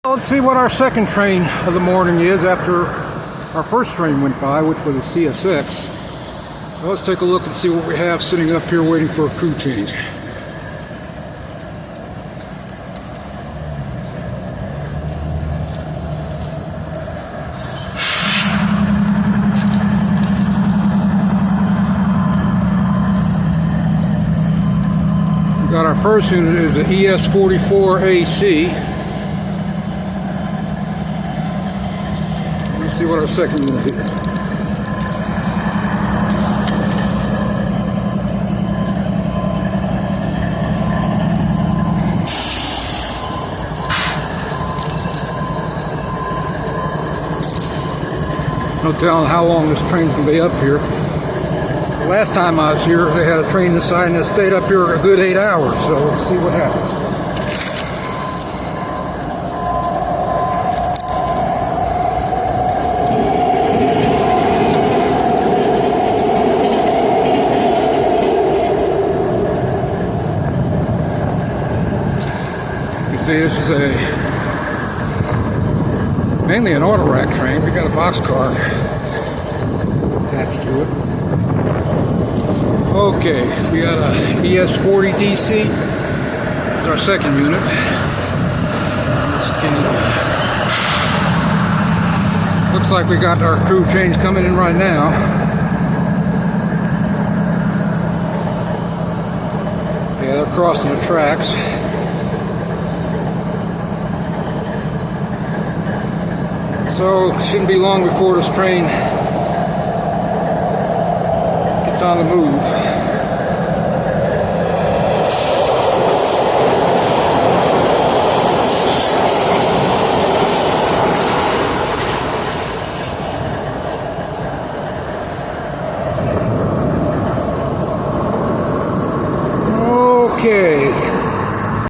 Let's see what our second train of the morning is after our first train went by, which was a CSX. So let's take a look and see what we have sitting up here waiting for a crew change. We got our first unit is the ES44AC. Let's see what our second unit is. No telling how long this train's going to be up here. Last time I was here, they had a train inside and it stayed up here a good 8 hours, so let's see what happens. See, this is mainly an Autorack train. We got a boxcar attached to it. Okay, we got a ES40DC. It's our second unit. Looks like we got our crew change coming in right now. Yeah, they're crossing the tracks. So it shouldn't be long before this train gets on the move. Okay.